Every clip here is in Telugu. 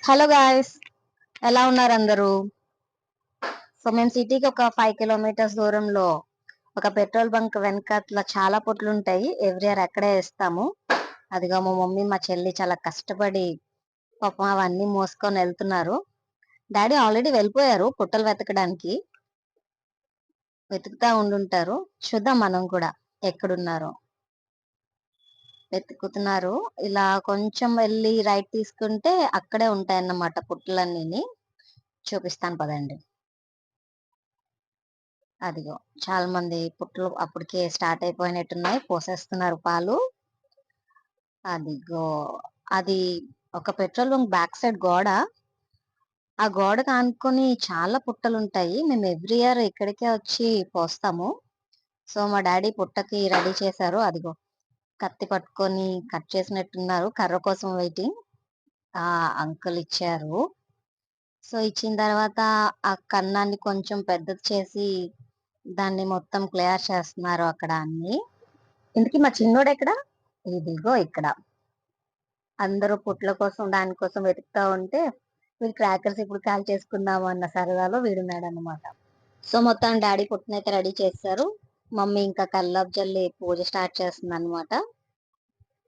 హలో గాయ్స్, ఎలా ఉన్నారు అందరూ? సో మేము సిటీకి ఒక 5 కిలోమీటర్స్ దూరంలో ఒక పెట్రోల్ బంక్ వెనకాతల చాలా పొట్లు ఉంటాయి. ఎవ్రీ ఇయర్ అక్కడే వేస్తాము. అదిగా మా మమ్మీ మా చెల్లి చాలా కష్టపడి పాపం అవన్నీ మోసుకొని వెళ్తున్నారు. డాడీ ఆల్రెడీ వెళ్ళిపోయారు పుట్టలు వెతకడానికి. వెతుకుతా ఉండుంటారు. చూద్దాం మనం కూడా ఎక్కడున్నారో. వెతుకుతున్నారు. ఇలా కొంచెం వెళ్ళి రైట్ తీసుకుంటే అక్కడే ఉంటాయన్నమాట పుట్టలన్నీ. చూపిస్తాను పదండి. అదిగో చాలా మంది పుట్లు అప్పటికే స్టార్ట్ అయిపోయినట్టున్నాయి, పోసేస్తున్నారు పాలు. అదిగో అది ఒక పెట్రోల్ బంక్ బ్యాక్ సైడ్ గోడ. ఆ గోడకు ఆనుకొని చాలా పుట్టలు ఉంటాయి. మేము ఎవ్రీ ఇయర్ ఇక్కడికే వచ్చి పోస్తాము. సో మా డాడీ పుట్టకి రెడీ చేశారు. అదిగో కత్తి పట్టుకొని కట్ చేసినట్టున్నారు, కర్ర కోసం వెయిటింగ్. ఆ అంకుల్ ఇచ్చారు. సో ఇచ్చిన తర్వాత ఆ కన్నాన్ని కొంచెం పెద్దది చేసి దాన్ని మొత్తం క్లియర్ చేస్తున్నారు అక్కడ అన్ని. ఇందుకు మా చిన్నోడు ఎక్కడ? ఇదిగో ఇక్కడ. అందరూ పుట్ల కోసం దానికోసం వెతుకుతా ఉంటే వీడు క్రాకర్స్ ఇప్పుడు కాల్ చేసుకుందాము అన్న సరదాలో వీడున్నాడు అనమాట. సో మొత్తం డాడీ పుట్టినైతే రెడీ చేస్తారు. మమ్మీ ఇంకా కల్లాపు జల్లి పూజ స్టార్ట్ చేస్తుంది అనమాట.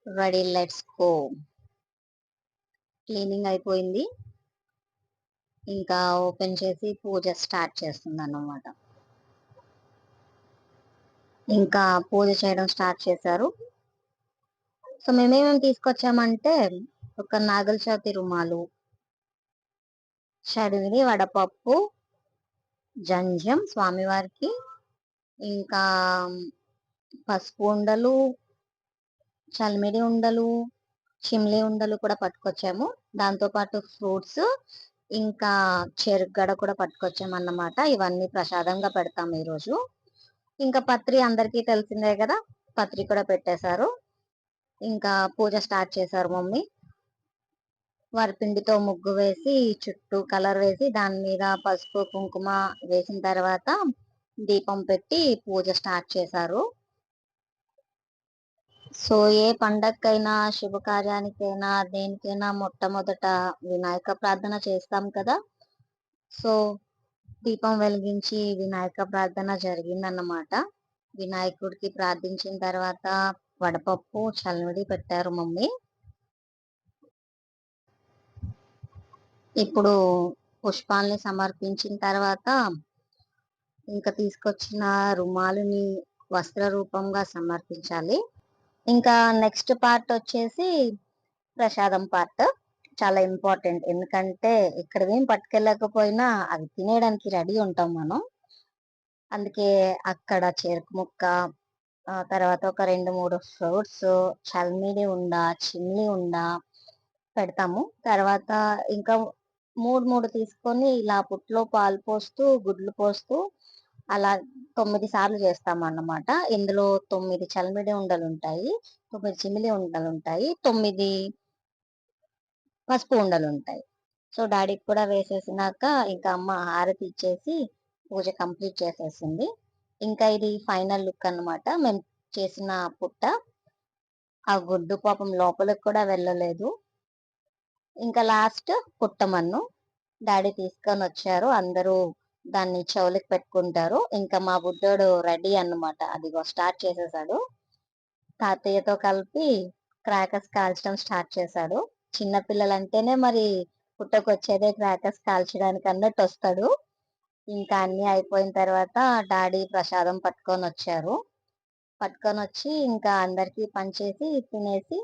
Ready, let's go. క్లీనింగ్ అయిపోయింది, ఇంకా ఓపెన్ చేసి పూజ స్టార్ట్ చేస్తుంది అన్నమాట. ఇంకా పూజ చేయడం స్టార్ట్ చేశారు. సో మేమేమేమి తీసుకొచ్చామంటే ఒక నాగల చవితి రుమాలు, చడివిడి, వడపప్పు, జంజం స్వామివారికి, ఇంకా పసుపు ఉండలు, చలిమిడి ఉండలు, చిమ్లీ ఉండలు కూడా పట్టుకొచ్చాము. దాంతో పాటు ఫ్రూట్స్, ఇంకా చెరుగడ కూడా పట్టుకొచ్చాము అన్నమాట. ఇవన్నీ ప్రసాదంగా పెడతాము ఈరోజు. ఇంకా పత్రి అందరికీ తెలిసిందే కదా, పత్రి కూడా పెట్టేశారు. ఇంకా పూజ స్టార్ట్ చేశారు మమ్మీ. వరిపిండితో ముగ్గు వేసి చుట్టూ కలర్ వేసి దాని మీద పసుపు కుంకుమ వేసిన తర్వాత దీపం పెట్టి పూజ స్టార్ట్ చేశారు. సో ఏ పండగకైనా శుభకార్యానికైనా దేనికైనా మొట్టమొదట వినాయక ప్రార్థన చేస్తాం కదా. సో దీపం వెలిగించి వినాయక ప్రార్థన జరిగిందన్నమాట. వినాయకుడికి ప్రార్థించిన తర్వాత వడపప్పు చల్మిడి పెట్టారు మమ్మీ. ఇప్పుడు పుష్పాల్ని సమర్పించిన తర్వాత ఇంకా తీసుకొచ్చిన రుమాలుని వస్త్ర రూపంగా సమర్పించాలి. ఇంకా నెక్స్ట్ పార్ట్ వచ్చేసి ప్రసాదం పార్ట్. చాలా ఇంపార్టెంట్, ఎందుకంటే ఇక్కడ ఏం పట్టుకెళ్ళకపోయినా అవి తినేయడానికి రెడీ ఉంటాం మనం. అందుకే అక్కడ చెరుకు ముక్క, తర్వాత ఒక 2-3 ఫ్రూట్స్, చల్మిడి ఉండ, చిమ్లి ఉండ పెడతాము. తర్వాత ఇంకా 3 తీసుకొని ఇలా పుట్లో పాలు పోస్తూ గుడ్లు పోస్తూ అలా 9 సార్లు చేస్తాం అన్నమాట. ఇందులో 9 చల్మిడి ఉండలు ఉంటాయి, 9 చిమిలి ఉండలు ఉంటాయి, 9 పసుపు ఉండలు ఉంటాయి. సో డాడీకి కూడా వేసేసినాక ఇంకా అమ్మ హారతి ఇచ్చేసి పూజ కంప్లీట్ చేసేసింది. ఇంకా ఇది ఫైనల్ లుక్ అన్నమాట. మేము చేసిన పుట్ట. ఆ గుడ్డు పాపం లోపలికి కూడా వెళ్ళలేదు. ఇంకా లాస్ట్ పుట్టమన్ను డాడీ తీసుకొని వచ్చారు. అందరూ దాన్ని చెవులకు పెట్టుకుంటారు. ఇంకా మా బుడ్డోడు రెడీ అన్నమాట. అదిగో స్టార్ట్ చేసేసాడు. తాతయ్యతో కలిపి క్రాకర్స్ కాల్చడం స్టార్ట్ చేశాడు. చిన్న పిల్లలంటేనే మరి పుట్టకు వచ్చేదే క్రాకర్స్ కాల్చడానికి అన్నట్టు వస్తాడు. ఇంకా అన్ని అయిపోయిన తర్వాత డాడీ ప్రసాదం పట్టుకొని వచ్చారు. పట్టుకొని వచ్చి ఇంకా అందరికి పంచేసి తినేసి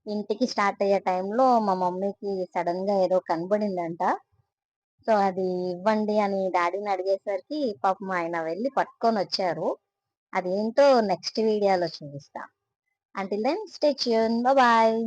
ఇంటికి స్టార్ట్ అయ్యే టైంలో మా మమ్మీకి సడన్ గా ఏదో కనబడిందంట. సో అది ఇవ్వండి అని డాడీని అడిగేసరికి పాపం ఆయన వెళ్ళి పట్టుకొని వచ్చారు. అదేంటో నెక్స్ట్ వీడియోలో చూపిస్తా. Until then stay tune, bye.